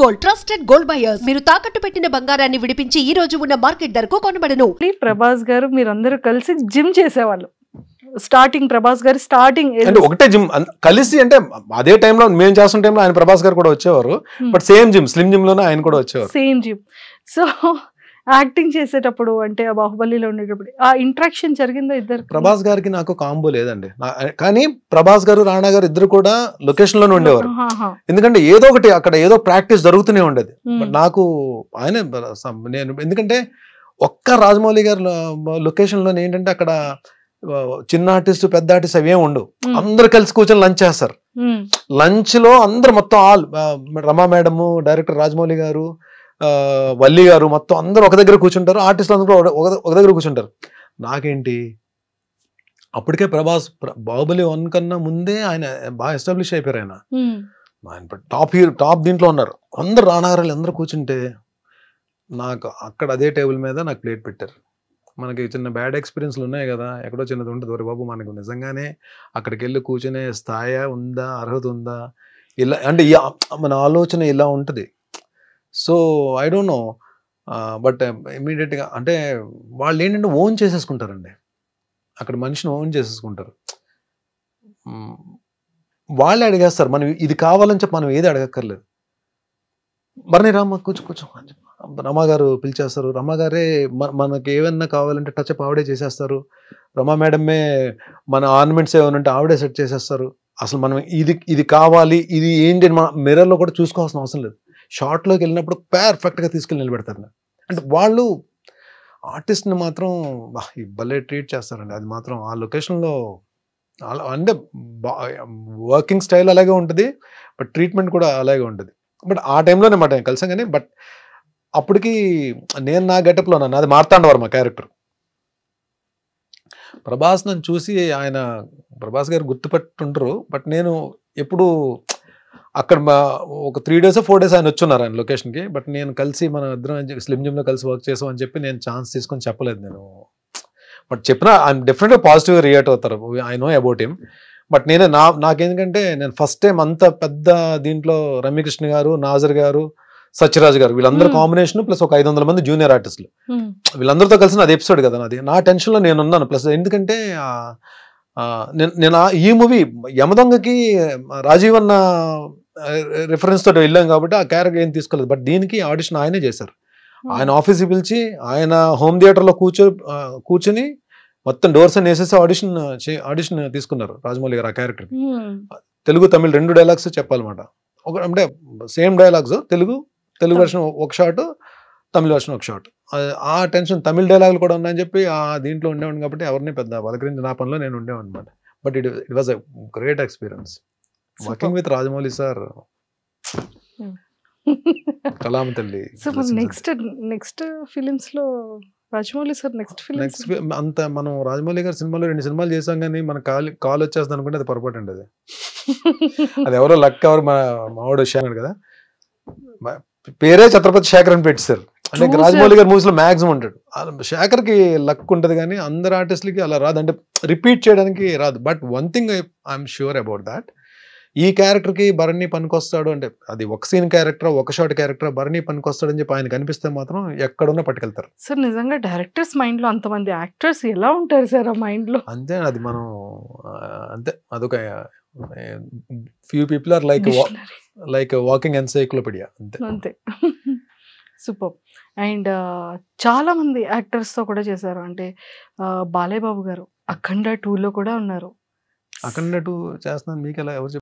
Gold trusted gold buyers మీరు తాకట్టు పెట్టిన బంగారాన్ని విడిపించి ఈ రోజు ఉన్న మార్కెట్ ధరకు కొనబడను. ప్రభాస్ గారు మీరందరూ కలిసి జిమ్ చేసేవాళ్ళు. స్టార్టింగ్ ప్రభాస్ గారు స్టార్టింగ్ అంటే ఒకటే జిమ్ కలిసి, అంటే అదే టైంలో మేము చేస్తున్న టైంలో ఆయన ప్రభాస్ గారు కూడా వచ్చేవారు. But same gym, slim gym లోనే ఆయన కూడా వచ్చేవారు. Same gym. సో యాక్టింగ్ చేసేటప్పుడు అంటే ఆ బాహుబలిలో ఉండేటప్పుడు ఆ ఇంట్రాక్షన్ జరిగిందా ఇద్దరు? ప్రభాస్ గారికి నాకు కాంబో లేదండి, కానీ ప్రభాస్ గారు రాణా గారు ఇద్దరు కూడా లొకేషన్ లోనే ఉండేవారు. ఎందుకంటే ఏదో ఒకటి అక్కడ ఏదో ప్రాక్టీస్ జరుగుతూనే ఉండేది. నాకు ఆయన నేను ఎందుకంటే ఒక్క రాజమౌళి గారు లొకేషన్ లో ఏంటంటే అక్కడ చిన్న ఆర్టిస్ట్ పెద్ద ఆర్టిస్ట్ అవి ఏమి ఉండవు. అందరు కలిసి కూర్చొని లంచ్ చేస్తారు. లంచ్ లో అందరు మొత్తం ఆల్ రమా మేడము, డైరెక్టర్ రాజమౌళి గారు, వల్లి గారు మొత్తం అందరూ ఒక దగ్గర కూర్చుంటారు. ఆర్టిస్టులు అందరూ ఒక దగ్గర కూర్చుంటారు. నాకేంటి అప్పటికే ప్రభాస్ బాహుబలి 1 కన్నా ముందే ఆయన బాగా ఎస్టాబ్లిష్ అయిపోయారు. ఆయన టాప్ దీంట్లో ఉన్నారు. అందరు రానాగారాలు అందరూ కూర్చుంటే నాకు అక్కడ అదే టేబుల్ మీద నాకు ప్లేట్ పెట్టారు. మనకి చిన్న బ్యాడ్ ఎక్స్పీరియన్స్లు ఉన్నాయి కదా, ఎక్కడో చిన్నది ఉంటుంది. ఒరే బాబు, మనకు నిజంగానే అక్కడికి వెళ్ళి కూర్చునే స్థాయి ఉందా, అర్హత ఉందా, ఇలా అంటే మన ఆలోచన ఇలా ఉంటుంది. So I don't know, but ఇమీడియట్గా అంటే వాళ్ళు ఏంటంటే ఓన్ చేసేసుకుంటారండి. అక్కడ మనిషిని ఓన్ చేసేసుకుంటారు. వాళ్ళే అడిగేస్తారు. మనం ఇది కావాలని చెప్పి మనం ఏది అడగక్కర్లేదు. మరిని రామ్మ కూర్చో రమా గారు పిలిచేస్తారు. రమా గారే మనకి ఏమన్నా కావాలంటే టచ్అప్ ఆవిడే చేసేస్తారు. రమా మేడమే మన ఆర్నమెంట్స్ ఏమైనా ఉంటే ఆవిడే సెట్ చేసేస్తారు. అసలు మనం ఇది కావాలి, ఇది ఏంటి మన మిర్రర్లో కూడా చూసుకోవాల్సిన అవసరం లేదు. షార్ట్లోకి వెళ్ళినప్పుడు పర్ఫెక్ట్గా తీసుకెళ్ళి నిలబెడతారు. అంటే వాళ్ళు ఆర్టిస్ట్ని మాత్రం భలే ట్రీట్ చేస్తారండి. అది మాత్రం ఆ లొకేషన్లో అంటే వర్కింగ్ స్టైల్ అలాగే ఉంటుంది, బట్ ట్రీట్మెంట్ కూడా అలాగే ఉంటుంది. బట్ ఆ టైంలోనే మాట కలిసాం కానీ, బట్ అప్పటికి నేను నా గెటప్లో ఉన్నాను. అది మార్తాండవర్మ క్యారెక్టర్. ప్రభాస్ నన్ను చూసి ఆయన ప్రభాస్ గారు గుర్తుపెట్టుంటారు. బట్ నేను ఎప్పుడు అక్కడ ఒక 3 days 4 days ఆయన వచ్చున్నారు ఆయన లొకేషన్కి. బట్ నేను కలిసి మన ఇద్దరం స్లిమ్ జిమ్లో కలిసి వర్క్ చేసాం అని చెప్పి నేను ఛాన్స్ తీసుకొని చెప్పలేదు నేను. బట్ చెప్పినా ఆయన డెఫినెట్గా పాజిటివ్గా రియాక్ట్ అవుతారు. I know about him. But నాకేందుకంటే నేను ఫస్ట్ టైం అంత పెద్ద దీంట్లో రమ్యకృష్ణ గారు, నాజర్ గారు, సత్యరాజ్ గారు వీళ్ళందరూ కాంబినేషన్ ప్లస్ ఒక 500 మంది జూనియర్ ఆర్టిస్టులు, వీళ్ళందరితో కలిసి అది ఎపిసోడ్ కదా నాది. నా టెన్షన్లో నేను ఉన్నాను. ప్లస్ ఎందుకంటే నేను ఈ మూవీ యమదొంగకి రాజీవ్ అన్న రిఫరెన్స్ తోటి వెళ్ళాం కాబట్టి ఆ క్యారెక్టర్ ఏం తీసుకోలేదు. బట్ దీనికి ఆడిషన్ ఆయనే చేశారు. ఆయన ఆఫీస్కి పిలిచి ఆయన హోమ్ థియేటర్లో కూర్చొని మొత్తం డోర్స్ అని వేసేసి ఆడిషన్ తీసుకున్నారు రాజమౌళి గారు ఆ క్యారెక్టర్. తెలుగు తమిళ్ 2 డైలాగ్స్ చెప్పాలన్నమాట. అంటే సేమ్ డైలాగ్స్, తెలుగు వర్షన్ ఒక షాట్, తమిళ వర్షన్ ఒక షాట్. ఆ టెన్షన్ తమిళ డైలాగులు కూడా ఉన్నాయని చెప్పి ఆ దీంట్లో ఉండేవాడిని కాబట్టి ఎవరిని పెద్ద పలకరించి నా పనిలో నేను ఉండేవాడిని అనమాట. But it was a great experience working with Rajamouli sir. కలాం తల్లి. నెక్స్ట్ ఫిలిమ్స్ లో రాజమౌళి సార్ నెక్స్ట్ అంత మనం రాజమౌళి గారు సినిమాలో 2 సినిమాలు చేసాం కానీ మన కాల్ వచ్చేస్తుంది అనుకుంటే అది పొరపాటు అండి. అది ఎవరో లక్, ఎవరు మావాడు శేఖర్ కదా, పేరే ఛత్రపతి శేఖర్ అని పెట్టారు. అంటే రాజమౌళి గారు మూవీస్ లో మ్యాక్సిమం ఉంటాడు. శేఖర్ కి లక్ ఉంటుంది కానీ అందరు ఆర్టిస్టులకి అలా రాదు, అంటే రిపీట్ చేయడానికి రాదు. But one thing I'm sure about that, ఈ క్యారెక్టర్ కి భరణి పనికొస్తాడు అంటే అది ఒక సీన్ క్యారెక్టర్, ఒక షాట్ క్యారెక్టర్, భరణి పనికొస్తాడు అని చెప్పి ఆయన కనిపిస్తే మాత్రం ఎక్కడున్నా పట్టుకెళ్తారు. సార్ నిజంగా డైరెక్టర్స్ మైండ్ లో అంతమంది యాక్టర్స్ ఎలా ఉంటారు సార్ ఆ మైండ్ లో? అంతే, అది మనం అంతే, అదొక few people are like walking encyclopedia అంతే. సూపర్. అండ్ చాలా మంది యాక్టర్స్ తో కూడా చేశారు. అంటే బాలయ్య బాబు గారు అఖండ 2 లో కూడా ఉన్నారు. అఖండ 2 చేస్తున్నాను మీకు ఎలా ఎవరు